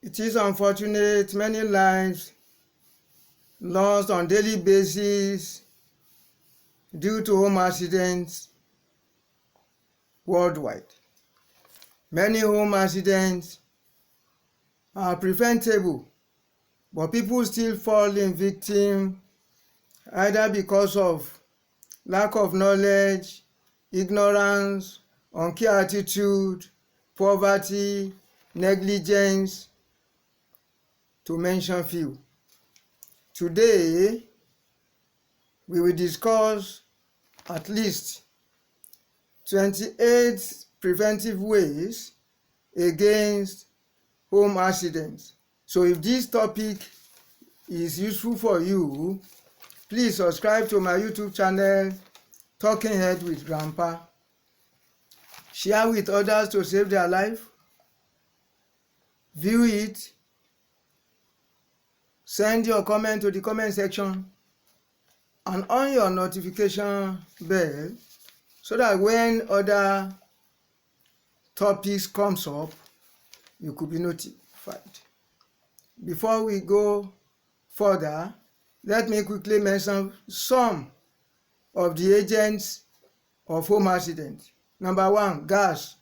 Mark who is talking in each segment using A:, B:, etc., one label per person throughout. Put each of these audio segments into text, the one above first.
A: It is unfortunate many lives lost on daily basis due to home accidents worldwide. Many home accidents are preventable, but people still fall in victim either because of lack of knowledge, ignorance, uncare attitude, poverty, negligence, to mention few. Today, we will discuss at least 28 preventive ways against home accidents. So if this topic is useful for you, please subscribe to my YouTube channel, Talking Head with Grandpa. Share with others to save their life. View it. Send your comment to the comment section and on your notification bell so that when other topics comes up, you could be notified. Before we go further, let me quickly mention some of the agents of home accident. Number 1, gas,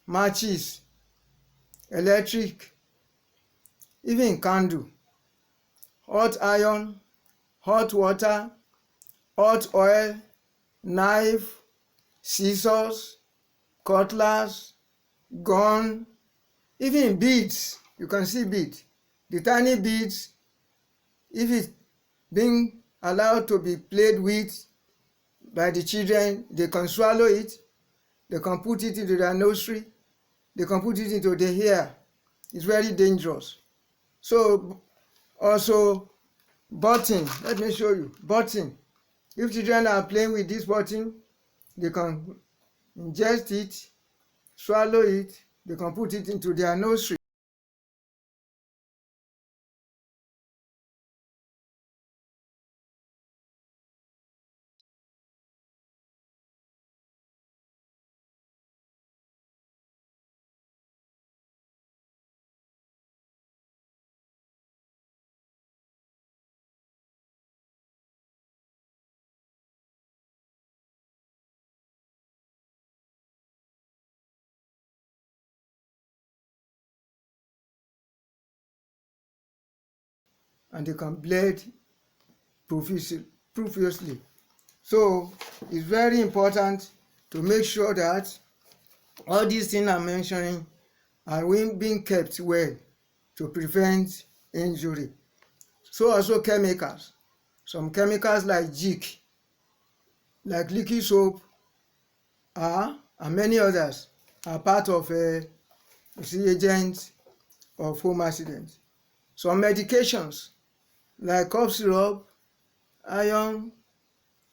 A: matches, electric, even candle, hot iron, hot water, hot oil, knife, scissors, cutlass, gun, even beads. You can see beads. The tiny beads, if it's being allowed to be played with by the children, they can swallow it, they can put it into their nursery, they can put it into their hair. It's very dangerous. So also button, let me show you, button. If children are playing with this button, they can ingest it, swallow it, they can put it into their nursery. And they can bleed profusely. So it's very important to make sure that all these things I'm mentioning are being kept well to prevent injury. So also chemicals. Some chemicals like Jik, like liquid soap, and many others are part of agents of home accidents. Some medications like cough syrup, iron,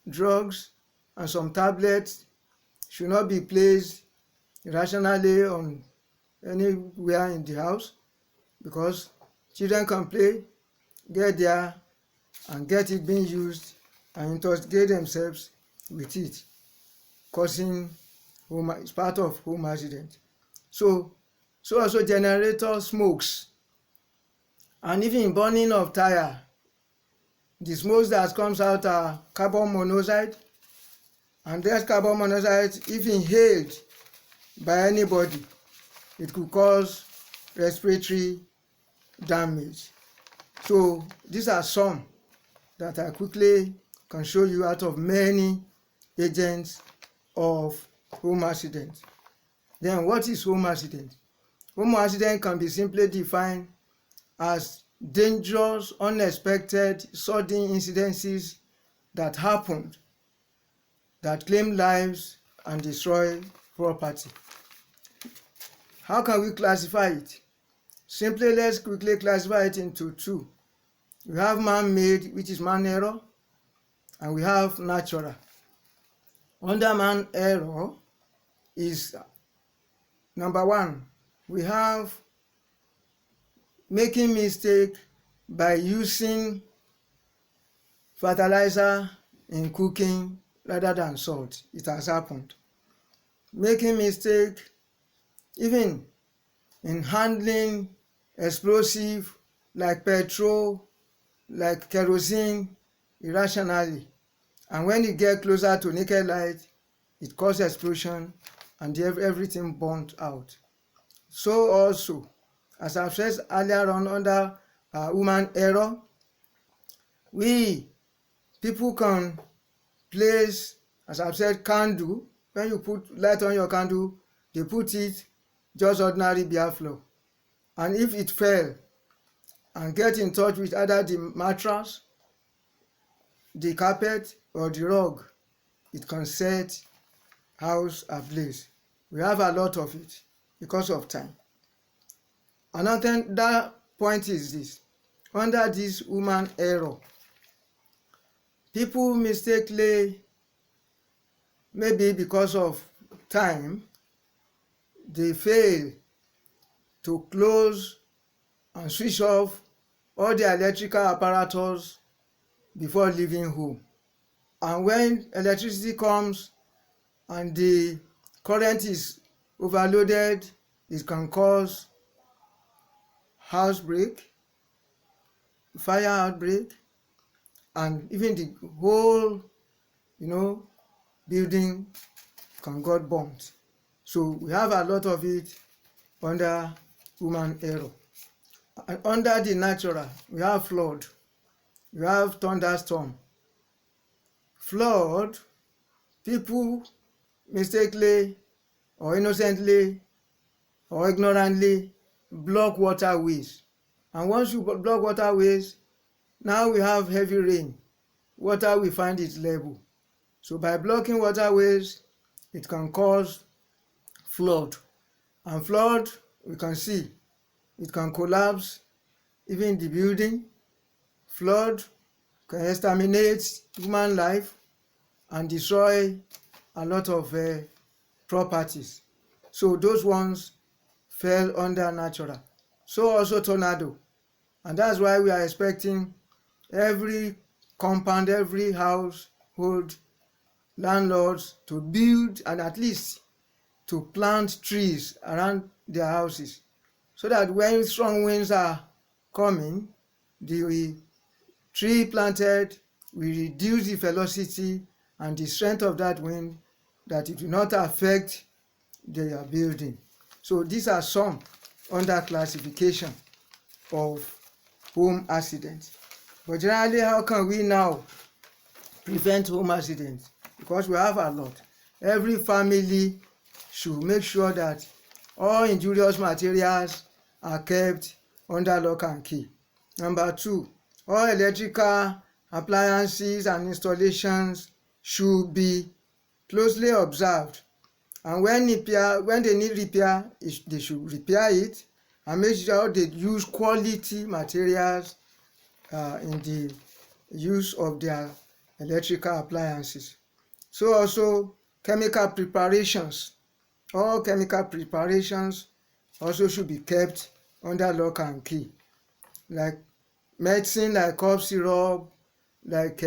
A: drugs, and some tablets should not be placed irrationally on anywhere in the house, because children can play, get there, and get it being used and intoxicate themselves with it, causing it's part of home accident. So also generator smokes and even burning of tire. The smokes that comes out are carbon monoxide, and this carbon monoxide, if inhaled by anybody, it could cause respiratory damage. So these are some that I quickly can show you out of many agents of home accident. Then what is home accident? Home accident can be simply defined as dangerous, unexpected, sudden incidences that happened that claim lives and destroy property. How can we classify it? Simply, let's quickly classify it into two. We have man-made, which is man error, and we have natural. Under man error is number 1, we have making mistake by using fertilizer in cooking rather than salt. It has happened. Making mistake even in handling explosive like petrol, like kerosene irrationally. And when it gets closer to naked light, it causes explosion and everything burnt out. So also, as I've said earlier on, under human error, we people can place, as I've said, candle. When you put light on your candle, they put it just ordinary bare floor. And if it fell and get in touch with either the mattress, the carpet, or the rug, it can set house ablaze. We have a lot of it because of time. Another point is this: under this human error, people mistakenly, maybe because of time, they fail to close and switch off all the electrical apparatus before leaving home. And when electricity comes and the current is overloaded, it can cause house break, fire outbreak, and even the whole building can get burnt. So we have a lot of it under human error. And under the natural, we have flood, we have thunderstorm. Flood, people mistakenly or innocently or ignorantly block waterways. And once you block waterways, now we have heavy rain. Water will find its level. So by blocking waterways, it can cause flood. And flood, we can see, it can collapse even the building. Flood can exterminate human life and destroy a lot of properties. So those ones fell under natural. So also tornado. And that's why we are expecting every compound, every household, landlords to build and at least to plant trees around their houses, so that when strong winds are coming, the tree planted will reduce the velocity and the strength of that wind, that it will not affect their building. So these are some under classification of home accidents. But generally, how can we now prevent home accidents? Because we have a lot. Every family should make sure that all injurious materials are kept under lock and key. Number 2, all electrical appliances and installations should be closely observed. And when they need repair, they should repair it and make sure they use quality materials in the use of their electrical appliances. So also chemical preparations. All chemical preparations also should be kept under lock and key. Like medicine, like cough syrup, like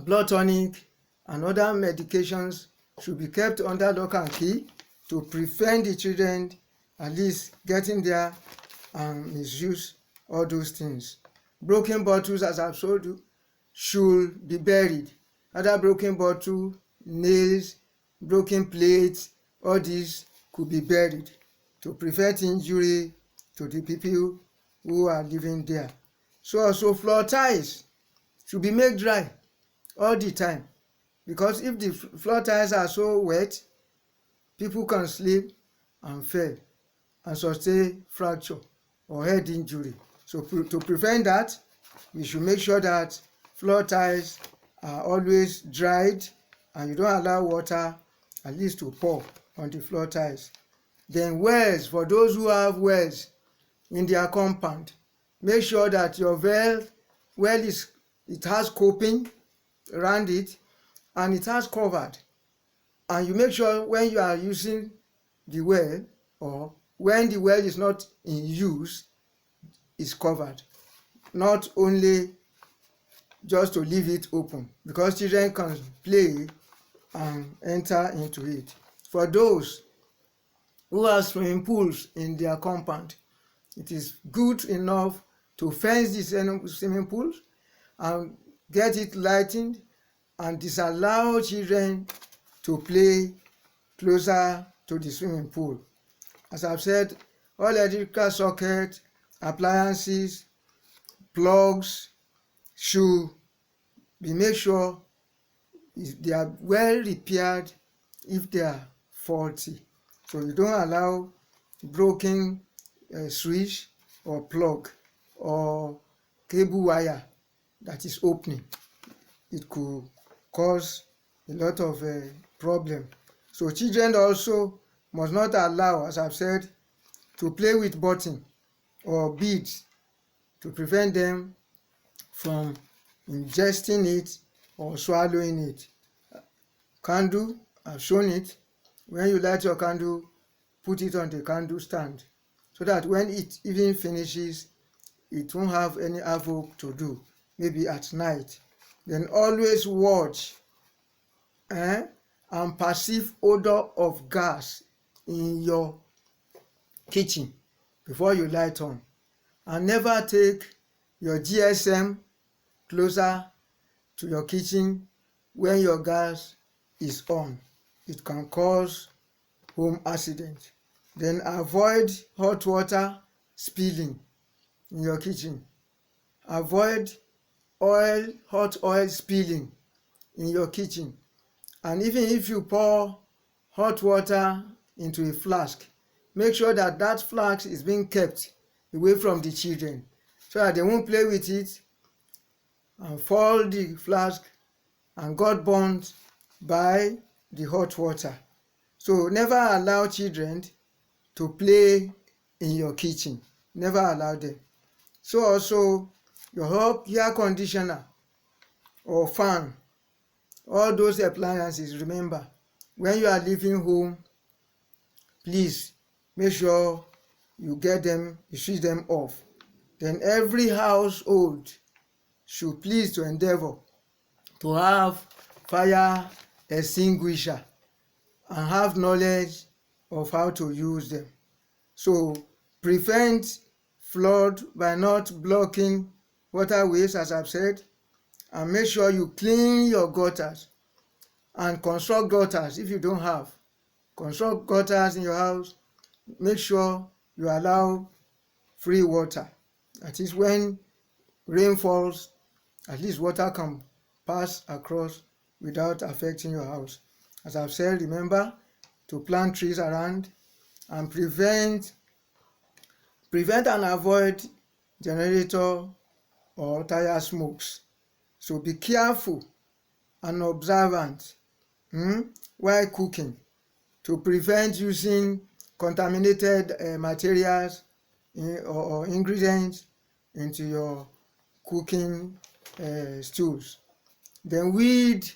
A: blood tonic, and other medications should be kept under lock and key to prevent the children at least getting there and misuse all those things. Broken bottles, as I've told you, should be buried. Other broken bottle, nails, broken plates, all these could be buried to prevent injury to the people who are living there. So also floor tiles should be made dry all the time, because if the floor tiles are so wet, people can slip and fall and sustain fracture or head injury. So to prevent that, we should make sure that floor tiles are always dried and you don't allow water at least to pour on the floor tiles. Then wells, for those who have wells in their compound, make sure that your well it has coping around it and it has covered. And you make sure when you are using the well, or when the well is not in use, it's covered. Not only just to leave it open, because children can play and enter into it. For those who have swimming pools in their compound, it is good enough to fence the swimming pool and get it lightened and disallow children to play closer to the swimming pool. As I've said, all electrical sockets, appliances, plugs should be made sure they are well repaired if they are faulty. So you don't allow broken switch or plug or cable wire that is opening. It could cause a lot of problem. So children also must not allow, as I've said, to play with button or beads to prevent them from ingesting it or swallowing it. Candle, I've shown it. When you light your candle, put it on the candle stand so that when it even finishes, it won't have any havoc to do, maybe at night. Then always watch and perceive odor of gas in your kitchen before you light on. And never take your GSM closer to your kitchen when your gas is on. It can cause home accident. Then avoid hot water spilling in your kitchen. Avoid hot oil spilling in your kitchen. And even if you pour hot water into a flask, make sure that that flask is being kept away from the children so that they won't play with it and fall the flask and got burnt by the hot water. So never allow children to play in your kitchen. Never allow them. So also your air conditioner or fan, all those appliances, remember, when you are leaving home, please make sure you switch them off. Then every household should please to endeavor to have fire extinguisher and have knowledge of how to use them. So prevent flood by not blocking waterways, as I've said, and make sure you clean your gutters and construct gutters if you don't have. Construct gutters in your house. Make sure you allow free water. That is, when rain falls, at least water can pass across without affecting your house. As I've said, remember to plant trees around and prevent and avoid generator or tire smokes. So be careful and observant while cooking to prevent using contaminated materials or ingredients into your cooking stews. Then weed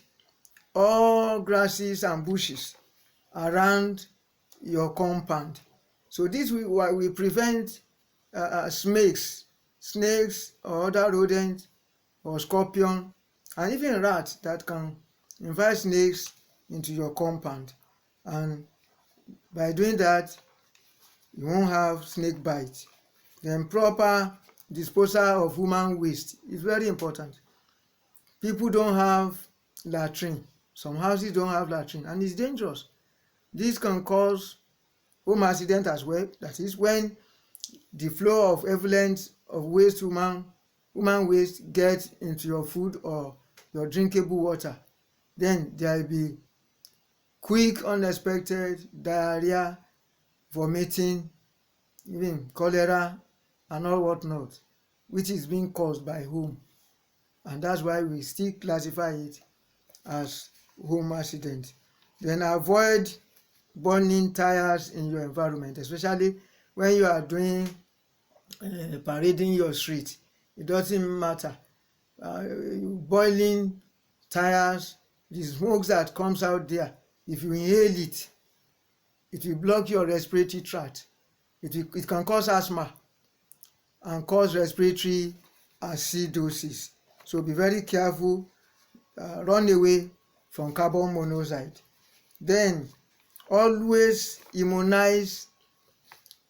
A: all grasses and bushes around your compound. So this will prevent snakes or other rodents or scorpion and even rats that can invite snakes into your compound. And by doing that, you won't have snake bites. Then proper disposal of human waste is very important. People don't have latrine. Some houses don't have latrine and it's dangerous. This can cause home accident as well. That is, when the flow of effluent of waste, human waste, gets into your food or your drinkable water, then there will be quick unexpected diarrhea, vomiting, even cholera and all whatnot, which is being caused by whom? And that's why we still classify it as home accident. Then avoid burning tires in your environment, especially when you are doing parading your street. It doesn't matter. Boiling tires, the smoke that comes out there, if you inhale it, it will block your respiratory tract. It can cause asthma and cause respiratory acidosis. So be very careful. Run away from carbon monoxide. Then always immunize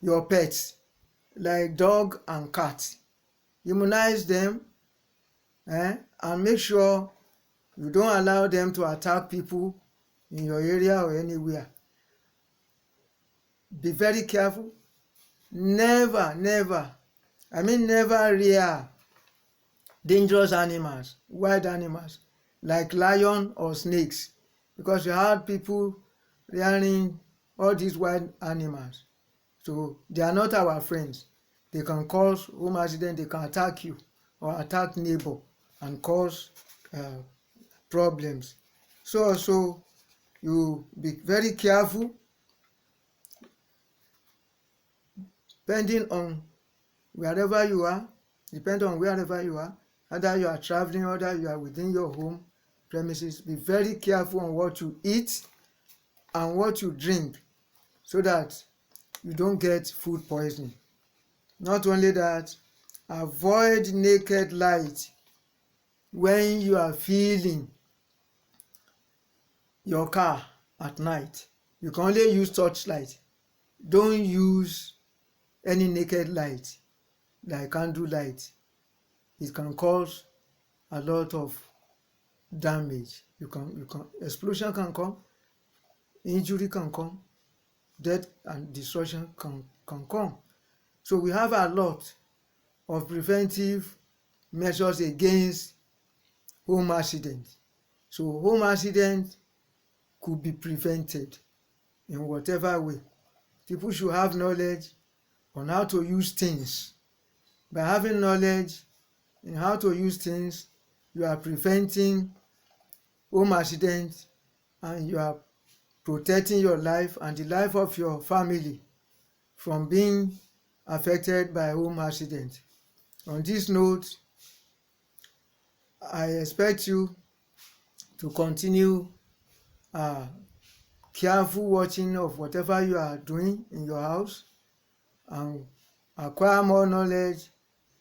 A: your pets. like dog and cat. Immunize them, and make sure you don't allow them to attack people in your area or anywhere. Be very careful. Never rear dangerous animals, wild animals like lion or snakes, because you have people rearing all these wild animals. So they are not our friends. They can cause home accident, they can attack you or attack neighbor and cause problems. So also you be very careful depending on wherever you are, either you are traveling or that you are within your home premises. Be very careful on what you eat and what you drink so that you don't get food poisoning. Not only that, avoid naked light when you are filling your car at night. You can only use torchlight. Don't use any naked light like candle light. It can cause a lot of damage. Explosion can come, injury can come, death and destruction can come. So we have a lot of preventive measures against home accidents. So home accidents could be prevented in whatever way. People should have knowledge on how to use things. By having knowledge in how to use things, you are preventing home accidents and you are protecting your life and the life of your family from being affected by home accident. On this note, I expect you to continue careful watching of whatever you are doing in your house and acquire more knowledge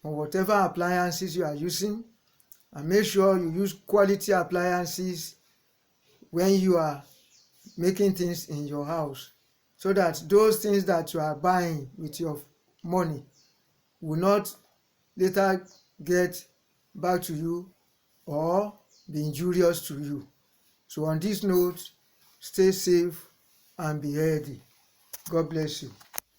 A: on whatever appliances you are using, and make sure you use quality appliances when you are making things in your house, so that those things that you are buying with your money will not later get back to you or be injurious to you. So on this note, stay safe and be healthy. God bless you.